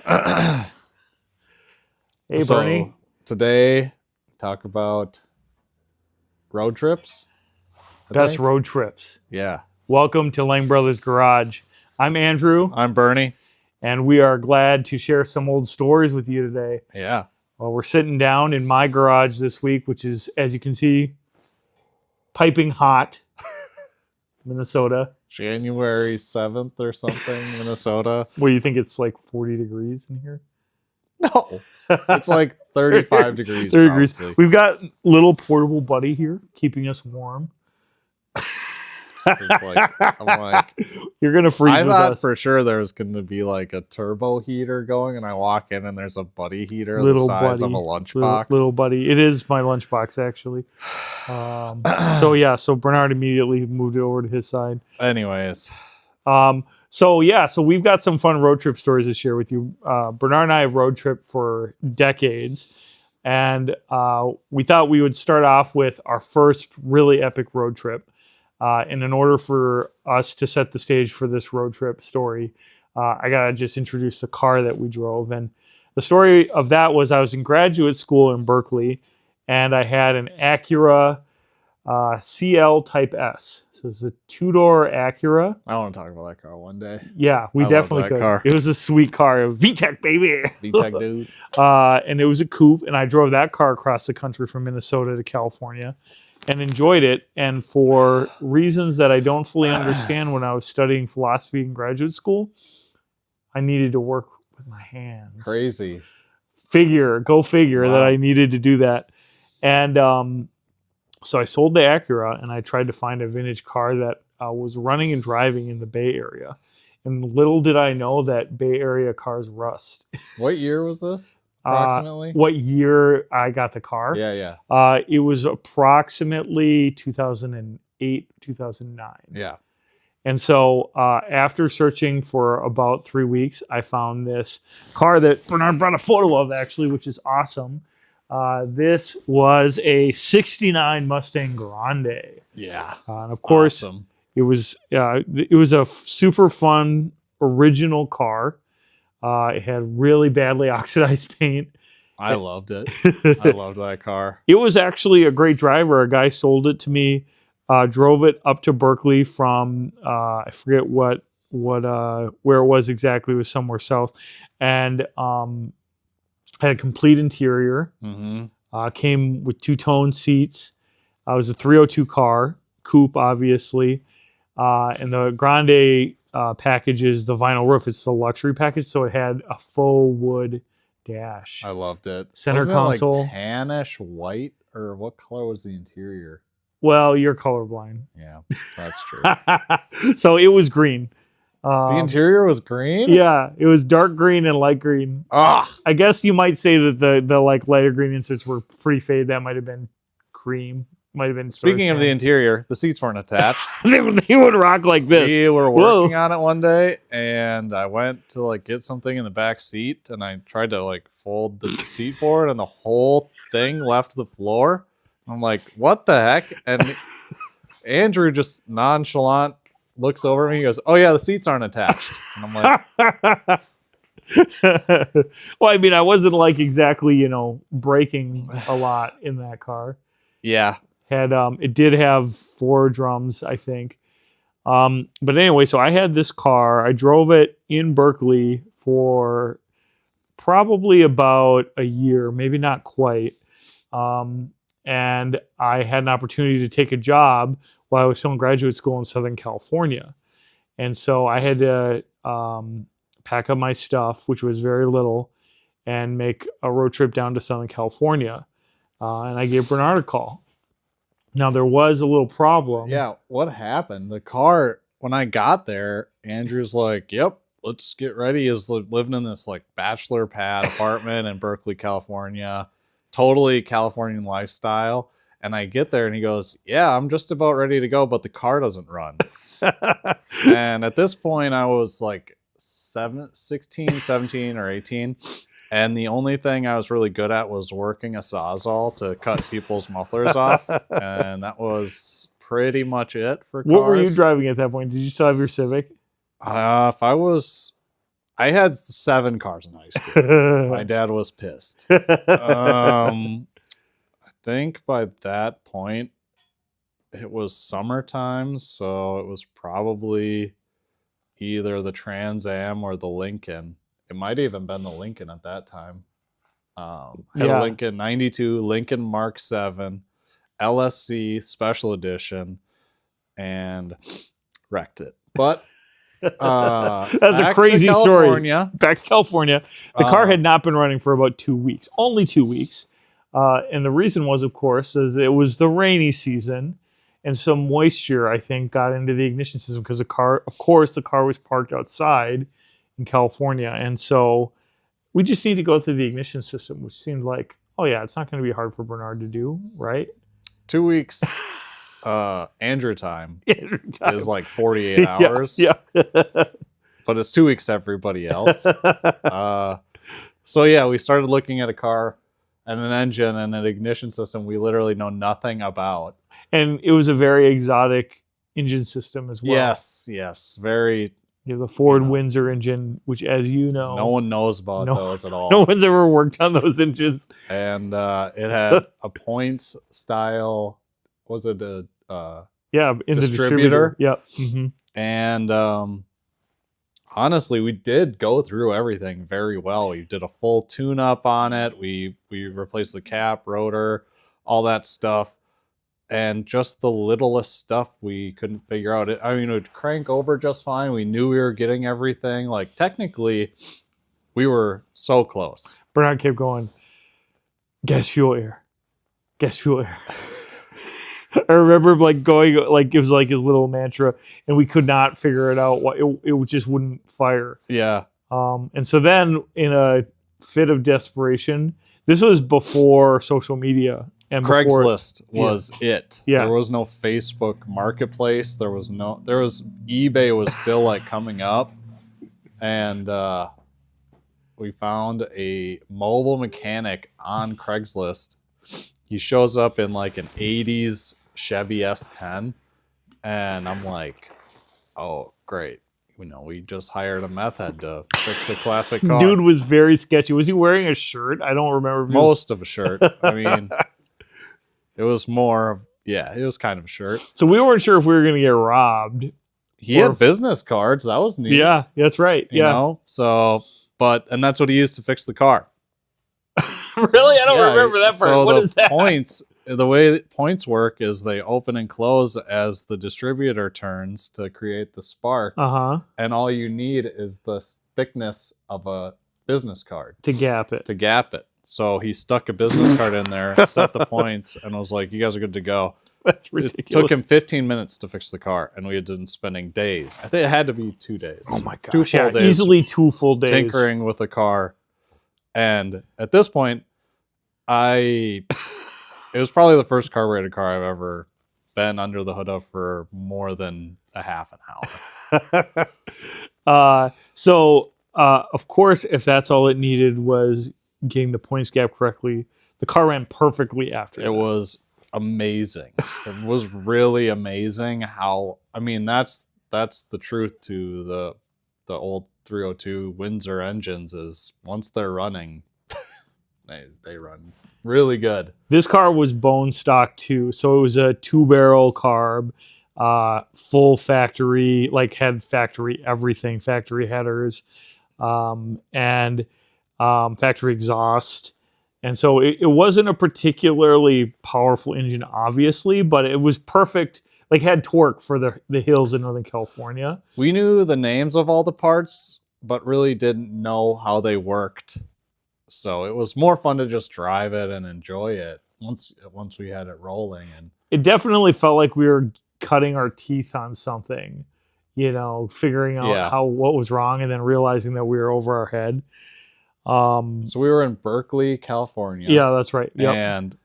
Hey, So, Bernie. today, talk about road trips. Best road trips. Yeah. Welcome to Lang Brothers Garage. I'm Andrew, I'm Bernie. and we are glad to share some old stories with you today. Yeah. Well, we're sitting down in my garage this week, which is, as you can see, piping hot, Minnesota. January 7th or something, Minnesota. What do you think? It's like 40 degrees in here? No. It's like 35 degrees. 30 degrees. Probably. We've got little portable buddy here keeping us warm. It's I'm like, you're gonna freeze. I with thought us. for sure there was going to be like a turbo heater going, and I walk in and there's a buddy heater Little the size buddy. of a lunchbox. Little buddy. It is my lunchbox, actually. So Bernard immediately moved it over to his side. Anyways. So we've got some fun road trip stories to share with you. Bernard and I have road tripped for decades, and we thought we would start off with our first really epic road trip. And in order for us to set the stage for this road trip story, I got to just introduce the car that we drove. And the story of that was I was in graduate school in Berkeley, and I had an Acura CL Type S. So it's a two-door Acura. I want to talk about that car one day. Yeah, we I definitely love that could. car. It was a sweet car. VTEC, baby. VTEC dude. And it was a coupe, and I drove that car across the country from Minnesota to California and enjoyed it. And for reasons that I don't fully understand, when I was studying philosophy in graduate school, I needed to work with my hands. Crazy. Go figure Wow. that I needed to do that. And so I sold the Acura, and I tried to find a vintage car that was running and driving in the Bay Area. And little did I know that Bay Area cars rust. What year was this? Approximately? What year I got the car? Yeah. It was approximately 2008, 2009. Yeah. And so after searching for about 3 weeks, I found this car that Bernard brought a photo of, actually, which is awesome. This was a 69 Mustang Grande. Yeah. And of course, awesome. it was a super fun original car. It had really badly oxidized paint. I loved it. I loved that car. It was actually a great driver. A guy sold it to me, drove it up to Berkeley from I forget where it was exactly. It was somewhere south, and had a complete interior. Mm-hmm. Came with two-tone seats. It was a 302 car, coupe, obviously, and the Grande package is the vinyl roof. It's the luxury package, so it had a faux wood dash. I loved it. Center Wasn't console. It like tannish white, or what color was the interior? Well, you're colorblind. Yeah, that's true. So it was green. The interior was green? Yeah, it was dark green and light green. Ah, I guess you might say that the like lighter green inserts were pretty faded. That might have been cream. Might have been. Speaking of the interior, the seats weren't attached. they would rock like this. We were working on it one day, and I went to like get something in the back seat, and I tried to like fold the seat forward, and the whole thing left the floor. I'm like, what the heck? And Andrew just nonchalant looks over at me. He goes, "Oh yeah, the seats aren't attached." And I'm like, well, I mean, I wasn't like exactly braking a lot in that car. yeah. It did have 4 drums, I think. But anyway, so I had this car. I drove it in Berkeley for probably about a year, maybe not quite. And I had an opportunity to take a job while I was still in graduate school in Southern California. And so I had to pack up my stuff, which was very little, and make a road trip down to Southern California. And I gave Bernard a call. Now, there was a little problem. Yeah, what happened? The car, when I got there, Andrew's like, "Yep, let's get ready." Is living in this like bachelor pad apartment in Berkeley, California, totally Californian lifestyle. And I get there and he goes, "Yeah, I'm just about ready to go, but the car doesn't run." And at this point, I was like 16, 17, or 18. And the only thing I was really good at was working a Sawzall to cut people's mufflers off. And that was pretty much it for cars. What were you driving at that point? Did you still have your Civic? If I was I had 7 cars in high school. My dad was pissed. I think by that point it was summertime, so it was probably either the Trans Am or the Lincoln. It might even been the Lincoln at that time. Had a Lincoln 92, Lincoln Mark 7, LSC Special Edition, and wrecked it. But that's a crazy story. Back to California. The car had not been running for about 2 weeks, only 2 weeks. And the reason was, of course, is it was the rainy season, and some moisture, I think, got into the ignition system because the car was parked outside in California. And so we just need to go through the ignition system, which seemed like, oh yeah, it's not going to be hard for Bernard to do, right? 2 weeks Andrew time is like 48 hours. Yeah. But it's 2 weeks to everybody else. So yeah, we started looking at a car and an engine and an ignition system we literally know nothing about. And it was a very exotic engine system as well. Yes. Very. The Ford Windsor engine, which, as you know, no one knows about those at all. No one's ever worked on those engines. And it had a points style. Was it a in the distributor? Yep. Mm-hmm. And honestly, we did go through everything very well. We did a full tune-up on it. We replaced the cap, rotor, all that stuff. And just the littlest stuff we couldn't figure out. It would crank over just fine. We knew we were getting everything. Like, technically, we were so close. Bernard kept going, gas, fuel, air. Gas, fuel, air. I remember going, it was like his little mantra, and we could not figure it out. It just wouldn't fire. Yeah. And so then, in a fit of desperation, this was before social media. And Craigslist was it. Yeah. There was no Facebook Marketplace. There was eBay was still coming up, and we found a mobile mechanic on Craigslist. He shows up in an 80s Chevy S10, and I'm like, oh great. We just hired a meth head to fix a classic car. Dude was very sketchy. Was he wearing a shirt? I don't remember. Most of a shirt. It was more of, it was kind of a shirt. So we weren't sure if we were going to get robbed. He had business cards. That was neat. Yeah, that's right. You know? So, and that's what he used to fix the car. Really? I don't remember that part. So what is that? The way that points work is they open and close as the distributor turns to create the spark. Uh-huh. And all you need is the thickness of a business card. To gap it. So he stuck a business card in there, set the points, and was like, you guys are good to go. That's ridiculous. It took him 15 minutes to fix the car, and we had been spending days. I think it had to be 2 days. Oh my gosh. 2 full days. Easily 2 full days. Tinkering with the car. And at this point, it was probably the first carbureted car I've ever been under the hood of for more than a half an hour. Of course, if that's all it needed was getting the points gap correctly, the car ran perfectly after it. Was amazing. It was really amazing how, that's the truth to the old 302 Windsor engines is once they're running, they run really good. This car was bone stock too. So it was a 2-barrel carb, full factory, had factory everything, factory headers, and factory exhaust. And so it wasn't a particularly powerful engine, obviously, but it was perfect. Had torque for the hills in Northern California. We knew the names of all the parts, but really didn't know how they worked. So it was more fun to just drive it and enjoy it once we had it rolling. And it definitely felt like we were cutting our teeth on something, figuring out what was wrong and then realizing that we were over our head. So we were in Berkeley, California. Yeah, that's right. Yep. And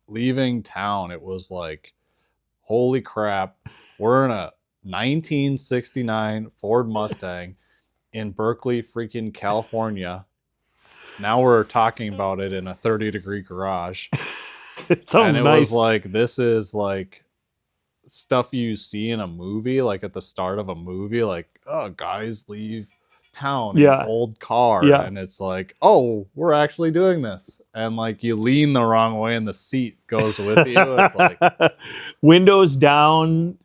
leaving town, it was like, holy crap, we're in a 1969 Ford Mustang in Berkeley, freaking California. Now we're talking about it in a 30-degree garage. It sounds and it nice. was like, this is stuff you see in a movie, at the start of a movie, guys leave town in Yeah. an old car. Yeah. And it's like, oh, we're actually doing this. And like you lean the wrong way and the seat goes with you. It's like windows down,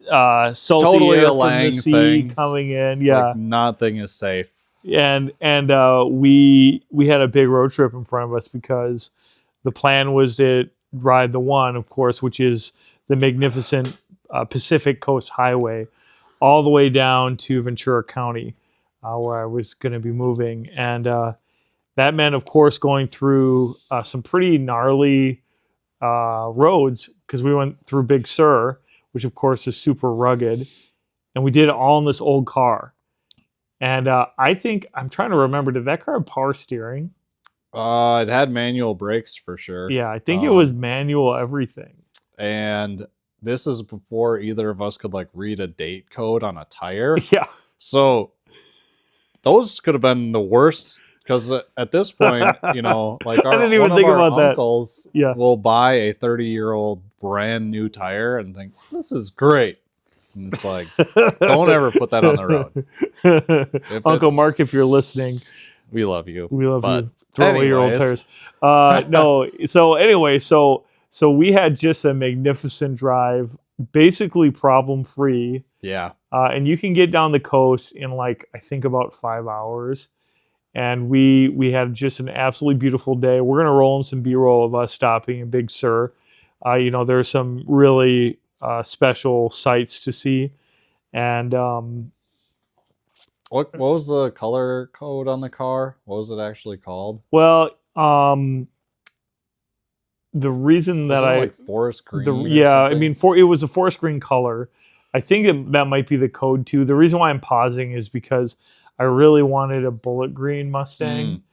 salty totally air a from the Lang sea thing. coming in. It's Yeah. like nothing is safe. And we had a big road trip in front of us because the plan was to ride the one, of course, which is the magnificent Pacific Coast Highway, all the way down to Ventura County, where I was going to be moving. And that meant, of course, going through some pretty gnarly roads because we went through Big Sur, which, of course, is super rugged. And we did it all in this old car. And I think, I'm trying to remember, did that car have power steering? It had manual brakes for sure. Yeah, I think it was manual everything. And this is before either of us could like read a date code on a tire. Yeah. So those could have been the worst because at this point, you know, like I didn't even think about that. uncles Yeah. will buy a 30-year-old brand new tire and think, this is great. And it's like, don't ever put that on the road. Uncle Mark, if you're listening, we love you. we love But you. Throw away your old tires. No. So anyway, so we had just a magnificent drive, basically problem free. Yeah. And you can get down the coast in like, I think about 5 hours. And we had just an absolutely beautiful day. We're gonna roll in some B-roll of us stopping in Big Sur. You know, there's some really special sights to see, and What was the color code on the car? What was it actually called? well, the reason that Wasn't it like forest green. I mean, it was a forest green color. I think that might be the code too. The reason why I'm pausing is because I really wanted a bullet green Mustang,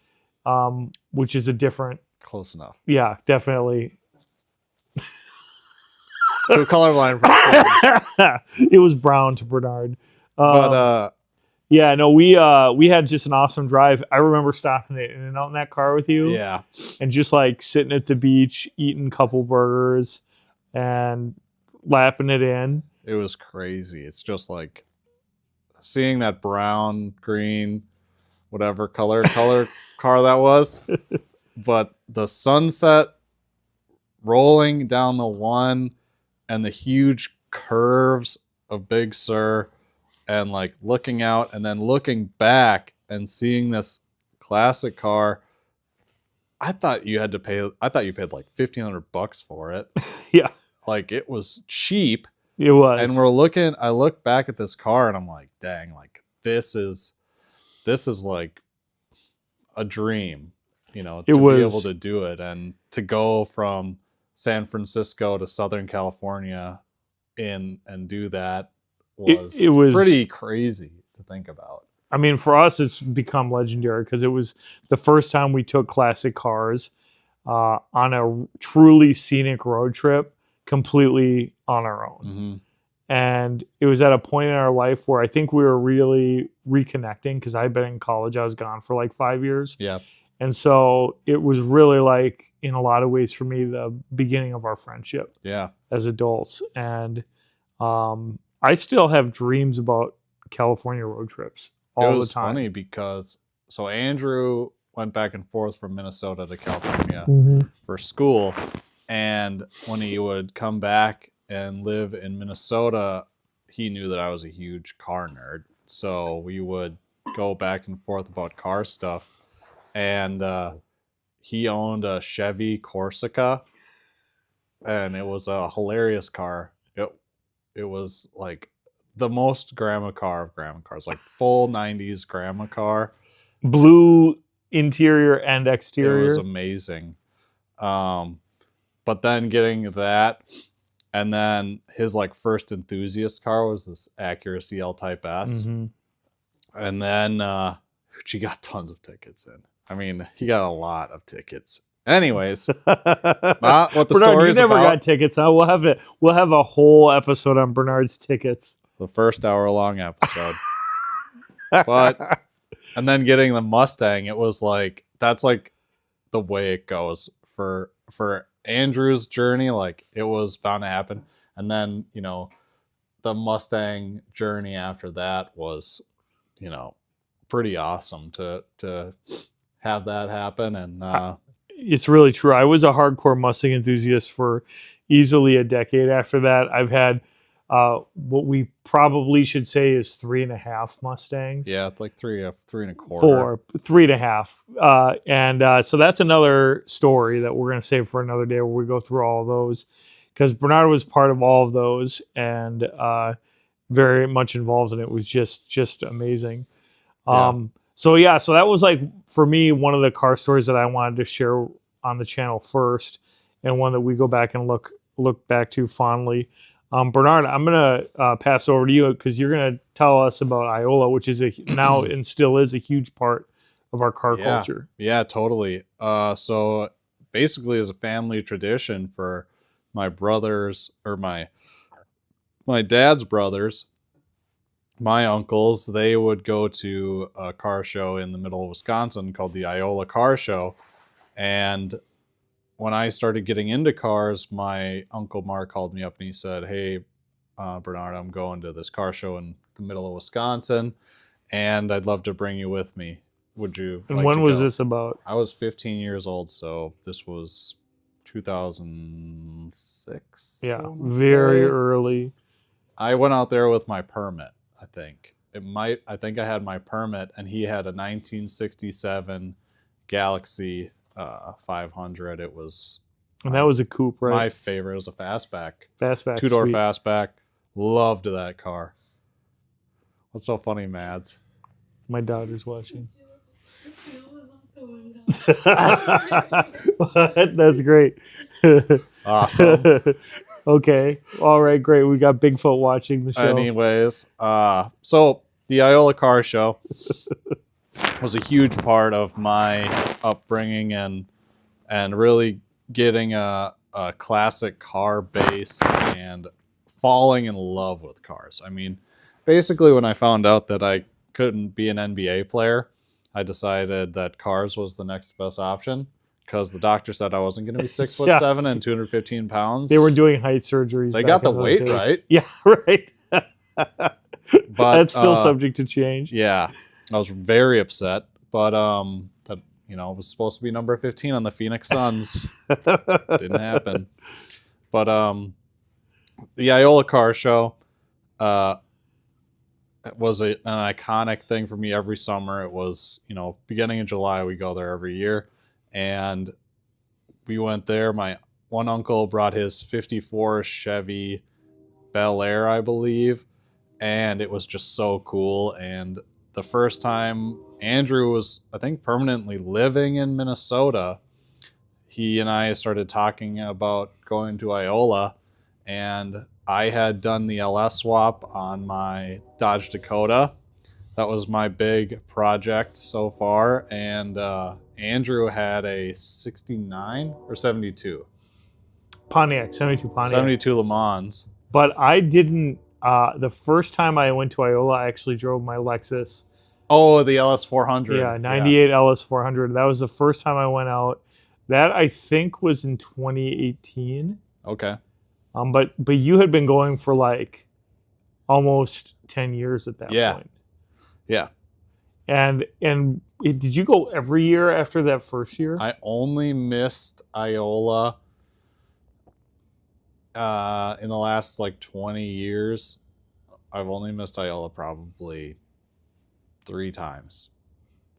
which is a different. Close enough. Yeah, definitely. Too colorblind for It was brown to Bernard. But yeah, no, we had just an awesome drive. I remember stopping it in and out in that car with you. yeah. And just like sitting at the beach, eating a couple burgers and lapping it in. It was crazy. It's just like seeing that brown, green, whatever color car that was. But the sunset rolling down the one and the huge curves of Big Sur and like looking out and then looking back and seeing this classic car. I thought you paid like $1,500 for it. Yeah. Like it was cheap. It was. And I look back at this car and I'm like, dang, like this is like a dream, you know, to be able to do it and to go from San Francisco to Southern California and do that was pretty crazy to think about. I mean, for us, it's become legendary because it was the first time we took classic cars on a truly scenic road trip completely on our own. Mm-hmm. And it was at a point in our life where I think we were really reconnecting because I'd been in college. I was gone for like 5 years. Yeah. And so it was really like, in a lot of ways for me, the beginning of our friendship. Yeah. As adults. And I still have dreams about California road trips all the time. It was funny because so Andrew went back and forth from Minnesota to California for school. And when he would come back and live in Minnesota, he knew that I was a huge car nerd. So we would go back and forth about car stuff. And he owned a Chevy Corsica. And it was a hilarious car. It was like the most grandma car of grandma cars, like full 90s grandma car. Blue interior and exterior. It was amazing. But then getting that, and then his like first enthusiast car was this Acura CL Type S. Mm-hmm. And then she got tons of tickets in. I mean, he got a lot of tickets. Anyways, not what the story is about. You never got tickets. Huh? We'll have a whole episode on Bernard's tickets. The first hour-long episode. But and then getting the Mustang, it was like that's like the way it goes for Andrew's journey. Like it was bound to happen. And then, you know, the Mustang journey after that was, you know, pretty awesome to have that happen. And It's really true. I was a hardcore Mustang enthusiast for easily a decade. After that, I've had what we probably should say is 3.5 Mustangs. yeah, it's like three and a quarter. 3.5. And so that's another story that we're going to save for another day where we go through all of those, because Bernard was part of all of those and very much involved in it. It was just amazing. So that was like, for me, one of the car stories that I wanted to share on the channel first, and one that we go back and look back to fondly. Bernard, I'm gonna pass over to you because you're gonna tell us about Iola, which is now and still is a huge part of our car culture. Yeah, totally. So basically, as a family tradition for my brothers, or my dad's brothers, my uncles, they would go to a car show in the middle of Wisconsin called the Iola Car Show. And when I started getting into cars, my Uncle Mark called me up and he said, "Hey, Bernard, I'm going to this car show in the middle of Wisconsin, and I'd love to bring you with me. Would you?" And when was this about? I was 15 years old, so this was 2006. Yeah, very early. I went out there with my permit, I think. I think I had my permit, and he had a 1967 Galaxy 500. It was... And that was a coupe, right? My favorite. It was a fastback. Fastback. Two-door fastback. Loved that car. What's so funny, Mads? My daughter's watching. That's great. Awesome. Okay. All right, great. We got Bigfoot watching the show. Anyways, so the Iola Car Show was a huge part of my upbringing and really getting a classic car base and falling in love with cars. I mean, basically when I found out that I couldn't be an NBA player, I decided that cars was the next best option, because the doctor said I wasn't going to be 6'7" and 215 pounds. They were doing height surgeries. They got the weight days. right. Yeah, right. But that's still subject to change. Yeah, I was very upset. But that, it was supposed to be number 15 on the Phoenix Suns. Didn't happen. But the Iola Car Show was an iconic thing for me every summer. It was, beginning of July, we go there every year. And we went there. My one uncle brought his 54 Chevy Bel Air, I believe. And it was just so cool. And the first time Andrew was, I think, permanently living in Minnesota, he and I started talking about going to Iola. And I had done the LS swap on my Dodge Dakota. That was my big project so far. And Andrew had a 69 or 72. Pontiac, 72 Pontiac. 72 Le Mans. But I didn't, the first time I went to Iola, I actually drove my Lexus. Oh, the LS 400. Yeah, 98 LS 400. That was the first time I went out. That, I think, was in 2018. Okay. But you had been going for like almost 10 years at that point. Yeah. And did you go every year after that first year? I only missed Iola in the last 20 years. I've only missed Iola probably 3 times,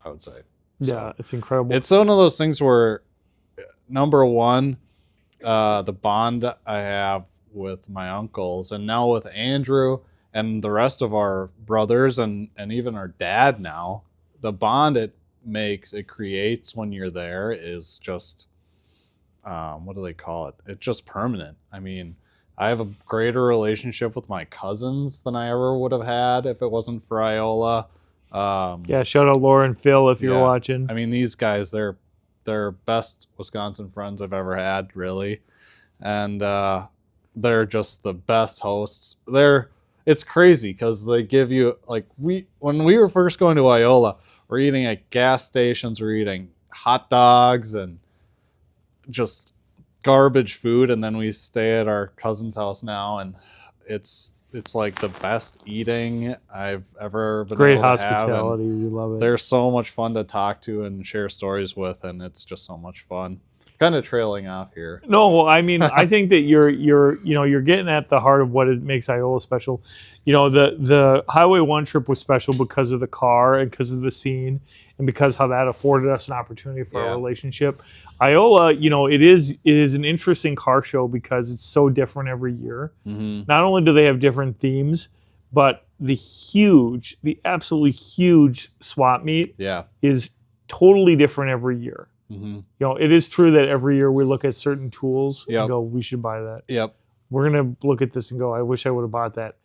I would say. Yeah, it's incredible. It's one of those things where, number one, the bond I have with my uncles, and now with Andrew and the rest of our brothers and even our dad now, the bond it creates when you're there is just, what do they call it? It's just permanent. I mean, I have a greater relationship with my cousins than I ever would have had if it wasn't for Iola. Yeah, shout out Laura and Phil if you're watching. I mean, these guys, they're best Wisconsin friends I've ever had, really. And they're just the best hosts. It's crazy because they give you, when we were first going to Iola, we're eating at gas stations, we're eating hot dogs and just garbage food, and then we stay at our cousin's house now, and It's like the best eating I've ever been Great able to have. hospitality. We love it. They're so much fun to talk to and share stories with, and it's just so much fun. Kind of trailing off here. No, I mean, I think that you're getting at the heart of what makes Iola special. The Highway 1 trip was special because of the car and because of the scene and because how that afforded us an opportunity for our relationship. Iola, it is an interesting car show because it's so different every year. Mm-hmm. Not only do they have different themes, but the absolutely huge swap meet is totally different every year. Mm-hmm. It is true that every year we look at certain tools and Yep. go, we should buy that. Yep. We're going to look at this and go, I wish I would have bought that.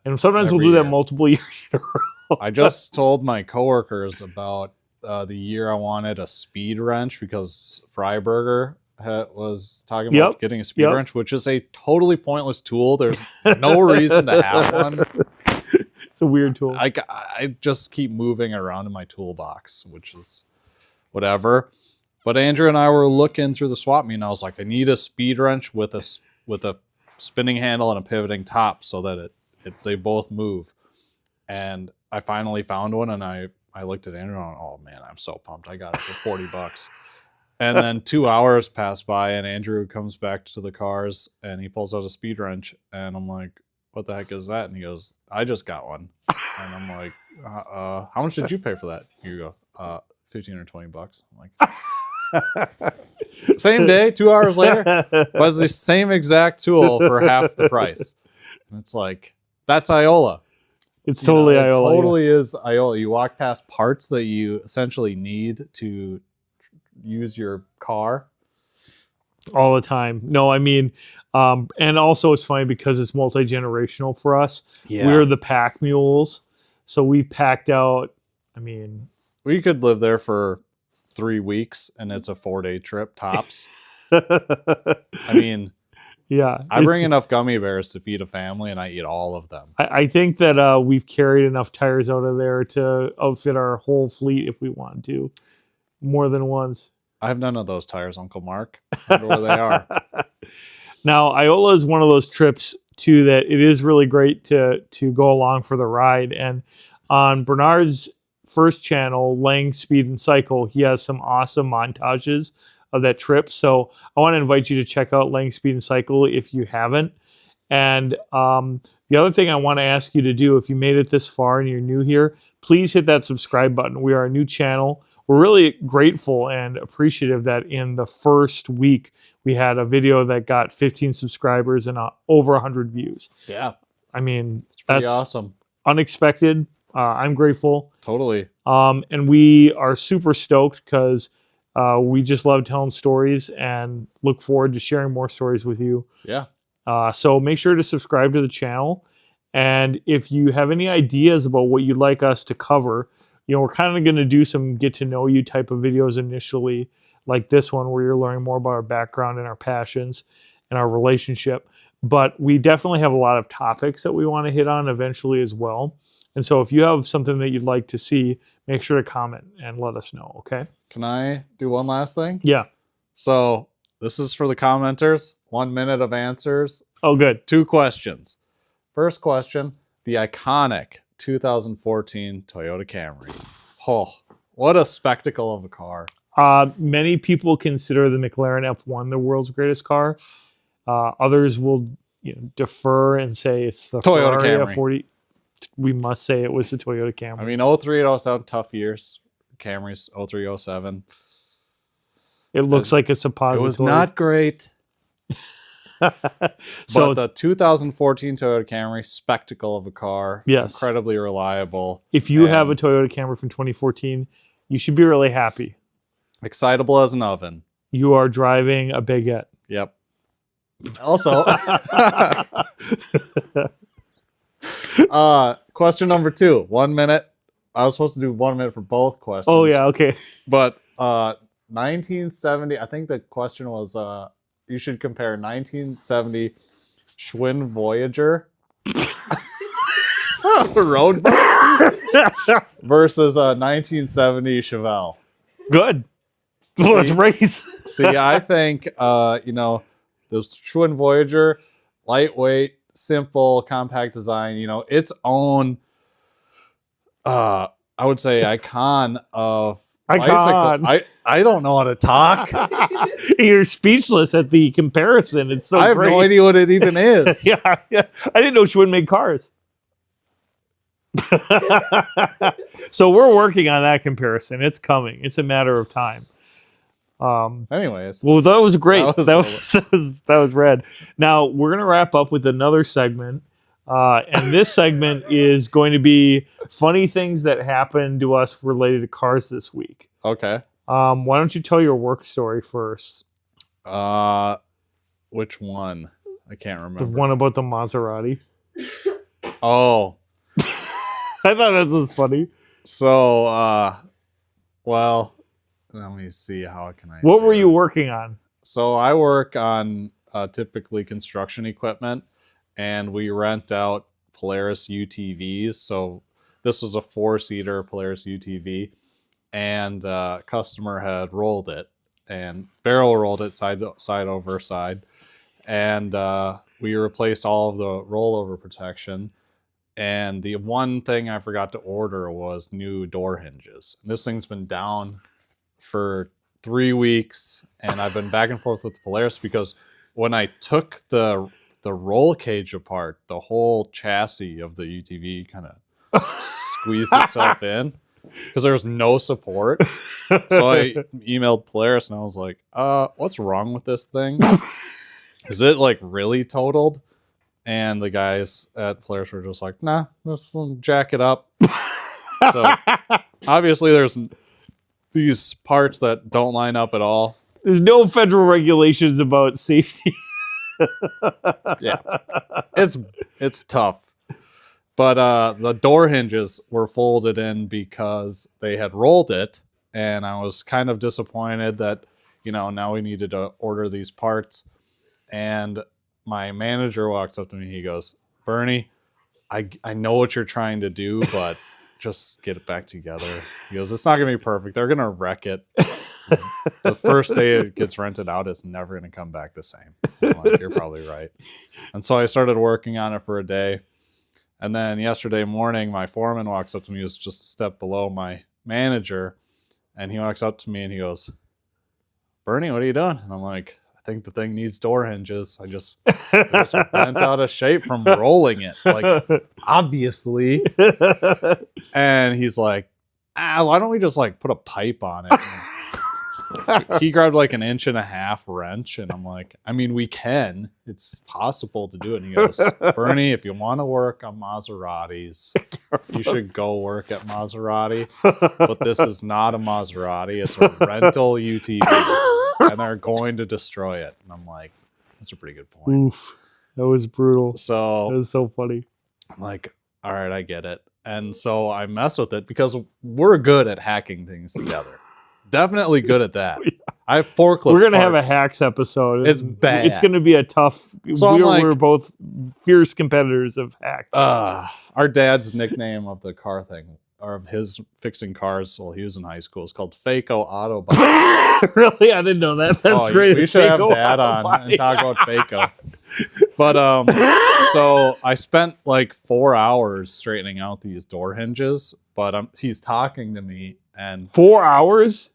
And sometimes Every we'll do that year. multiple years in a row. I just told my coworkers about the year I wanted a speed wrench because Freiburger was talking about getting a speed wrench, which is a totally pointless tool. There's no reason to have one. It's a weird tool. I just keep moving around in my toolbox, which is whatever. But Andrew and I were looking through the swap meet, and I was like, I need a speed wrench with a spinning handle and a pivoting top so that they both move. And I finally found one, and I looked at Andrew and I went, oh man, I'm so pumped. I got it for $40. And then 2 hours pass by, and Andrew comes back to the cars, and he pulls out a speed wrench, and I'm like, what the heck is that? And he goes, I just got one. And I'm like, how much did you pay for that? You go, $15 or $20. I'm like, same day, 2 hours later, was the same exact tool for half the price. And it's like, that's Iola. It's totally It Iola. totally is Iola. You walk past parts that you essentially need to use your car all the time. No, I mean, and also it's funny because it's multi-generational for us. Yeah. We're the pack mules. So we packed out, I mean, we could live there for 3 weeks and it's a 4-day trip tops. I mean, yeah, I bring enough gummy bears to feed a family and I eat all of them. I think that we've carried enough tires out of there to outfit our whole fleet if we want to, more than once. I have none of those tires, Uncle Mark. I wonder where they are. Now, Iola is one of those trips too that it is really great to go along for the ride. And on Bernard's first channel, Lang Speed and Cycle, he has some awesome montages of that trip. So I want to invite you to check out Lang Speed and Cycle if you haven't. And the other thing I want to ask you to do, if you made it this far and you're new here, please hit that subscribe button. We are a new channel. We're really grateful and appreciative that in the first week we had a video that got 15 subscribers and over 100 views. Yeah. I mean, It's pretty awesome. Unexpected. I'm grateful. Totally. And we are super stoked because we just love telling stories and look forward to sharing more stories with you. Yeah. So make sure to subscribe to the channel. And if you have any ideas about what you'd like us to cover, we're kind of going to do some get to know you type of videos initially, like this one where you're learning more about our background and our passions and our relationship. But we definitely have a lot of topics that we want to hit on eventually as well. And so if you have something that you'd like to see, make sure to comment and let us know, okay? Can I do one last thing? Yeah. So this is for the commenters. 1 minute of answers. Oh, good. 2 questions. First question, the iconic 2014 Toyota Camry. Oh, what a spectacle of a car. Many people consider the McLaren F1 the world's greatest car. Others will defer and say it's the Toyota Ferrari Camry. F40. We must say it was the Toyota Camry. I mean, 03 and 07, tough years. Camrys, 03, 07. It looks like a suppository. It was not great. So but the 2014 Toyota Camry, spectacle of a car. Yes. Incredibly reliable. If you have a Toyota Camry from 2014, you should be really happy. Excitable as an oven. You are driving a baguette. Yep. Also, question number 2, 1 minute. I was supposed to do 1 minute for both questions. Oh, yeah, okay. But 1970, I think the question was, you should compare 1970 Schwinn Voyager road versus 1970 Chevelle. Good. Let's race. See, I think, those Schwinn Voyager, lightweight, simple, compact design. You know, its own, I would say, icon of bicycle. I don't know how to talk. You're speechless at the comparison. It's so I have great. no idea what it even is. Yeah. I didn't know she wouldn't make cars. So we're working on that comparison. It's coming. It's a matter of time. Anyways, well, that was great. That That was rad. Now we're gonna wrap up with another segment, and this segment is going to be funny things that happened to us related to cars this week. okay. Why don't you tell your work story first? Which one? I can't remember. The one about the Maserati. Oh, I thought that was funny. so well, let me see. How can I? What say were that? you working on? So I work on typically construction equipment, and we rent out Polaris UTVs. So this was a 4-seater Polaris UTV, and customer had rolled it and barrel rolled it side over side, and we replaced all of the rollover protection. And the one thing I forgot to order was new door hinges. This thing's been down for 3 weeks, and I've been back and forth with Polaris because when I took the roll cage apart, the whole chassis of the UTV kind of squeezed itself in because there was no support. So I emailed Polaris and I was like, what's wrong with this thing? Is it like really totaled? And the guys at Polaris were just like, nah, let's jack it up. So obviously there's these parts that don't line up at all. There's no federal regulations about safety. Yeah, it's tough. But the door hinges were folded in because they had rolled it, and I was kind of disappointed that, you know, now we needed to order these parts. And my manager walks up to me. He goes, Bernie, I know what you're trying to do, but just get it back together. He goes, it's not going to be perfect. They're going to wreck it. The first day it gets rented out, it's never going to come back the same. I'm like, you're probably right. And so I started working on it for a day. And then yesterday morning, my foreman walks up to me. He was just a step below my manager. And he walks up to me and he goes, Bernie, what are you doing? And I'm like, I think the thing needs door hinges. I just bent out of shape from rolling it, like obviously. And he's like, why don't we just like put a pipe on it? He grabbed like 1.5 inch wrench, and I'm like, I mean, we can. It's possible to do it. And he goes, Bernie, if you want to work on Maseratis, you should go work at Maserati. But this is not a Maserati. It's a rental UTV, and they're going to destroy it. And I'm like, that's a pretty good point. Oof, that was brutal. So That was so funny. I'm like, all right, I get it. And so I mess with it because we're good at hacking things together. Definitely good at that. I have forklift. We're gonna have a parts. hacks episode. It's bad. It's gonna be a tough. So we're both fierce competitors of hack. Our dad's nickname of the car thing, or of his fixing cars while he was in high school, is called Faco Autobot. Really, I didn't know that. That's great. We should have Faco Dad on Autobot. and talk about Faco. But so I spent like 4 hours straightening out these door hinges. But he's talking to me and 4 hours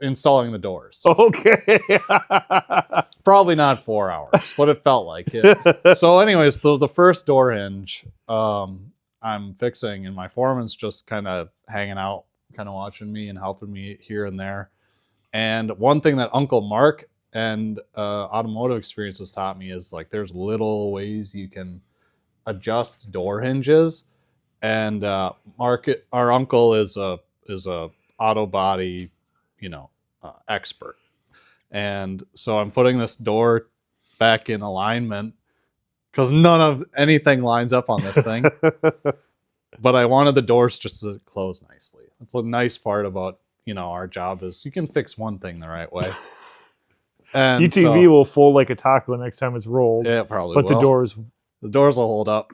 installing the doors. Okay. Probably not 4 hours, but it felt like it. So anyways, the first door hinge I'm fixing, and my foreman's just kind of hanging out, kind of watching me and helping me here and there. And one thing that Uncle Mark and automotive experience has taught me is like there's little ways you can adjust door hinges. And Mark, our uncle, is a auto body, expert. And so I'm putting this door back in alignment because none of anything lines up on this thing. But I wanted the doors just to close nicely. That's a nice part about, our job is you can fix one thing the right way. And UTV will fold like a taco next time it's rolled. Yeah, probably. But will. the doors will hold up.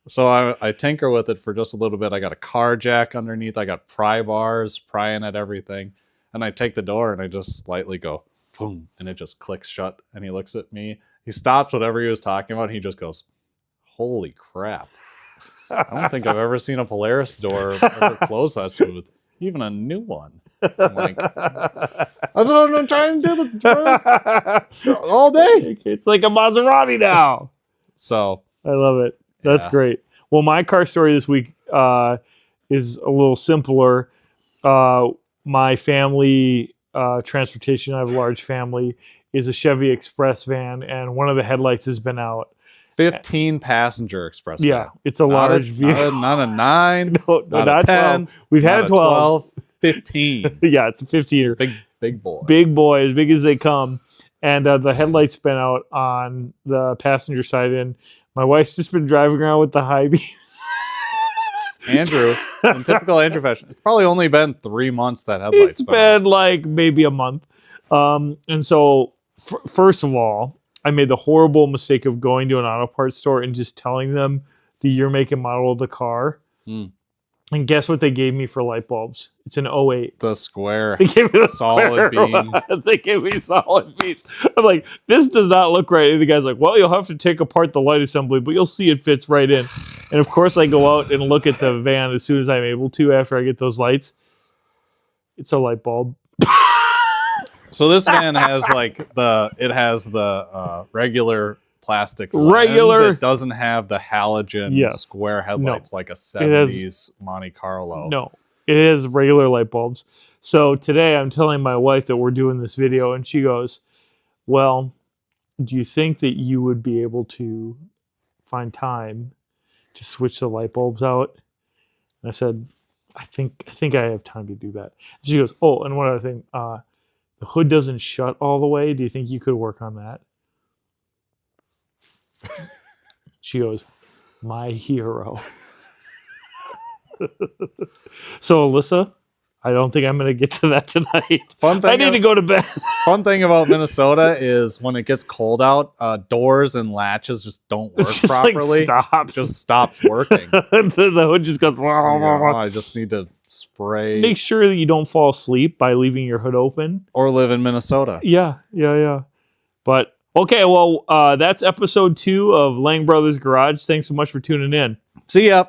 So I tinker with it for just a little bit. I got a car jack underneath. I got pry bars prying at everything. And I take the door and I just slightly go, boom, and it just clicks shut. And he looks at me. He stops whatever he was talking about. And he just goes, Holy crap. I don't think I've ever seen a Polaris door ever close that smooth. Even a new one. I'm like, that's what I'm trying to do all day. It's like a Maserati now. So I love it. That's great. Well, my car story this week is a little simpler. My family transportation, I have a large family, is a Chevy Express van, and one of the headlights has been out. 15 passenger express van. Yeah, it's a large vehicle. Not a 9, no, not a 10. 12. We've had a 12. 15. Yeah, it's a 15. Big boy. Big boy, as big as they come. And the headlights been out on the passenger side, and my wife's just been driving around with the high beams. Andrew, in typical Andrew fashion, it's probably only been 3 months that headlights It's been like maybe a month. And so, first of all, I made the horrible mistake of going to an auto parts store and just telling them the year, make, and model of the car. And guess what they gave me for light bulbs? It's an 08. The square. They gave me the solid beam. They gave me solid beams. I'm like, this does not look right. And the guy's like, well, you'll have to take apart the light assembly, but you'll see it fits right in. And of course, I go out and look at the van as soon as I'm able to after I get those lights. It's a light bulb. So this van has the regular plastic lens. It doesn't have the halogen square headlights like a 70s Monte Carlo. No, it has regular light bulbs. So today I'm telling my wife that we're doing this video, and she goes, well, do you think that you would be able to find time to switch the light bulbs out? And I said, I think I have time to do that. And she goes, oh, and one other thing, the hood doesn't shut all the way. Do you think you could work on that? She goes, my hero. So, Alyssa, I don't think I'm going to get to that tonight. I need to go to bed. Fun thing about Minnesota is when it gets cold out, doors and latches just don't work properly. Like just stops working. The hood just goes. I just need to spray. Make sure that you don't fall asleep by leaving your hood open. Or live in Minnesota. Yeah. But, okay, well, that's episode 2 of Lang Brothers Garage. Thanks so much for tuning in. See ya.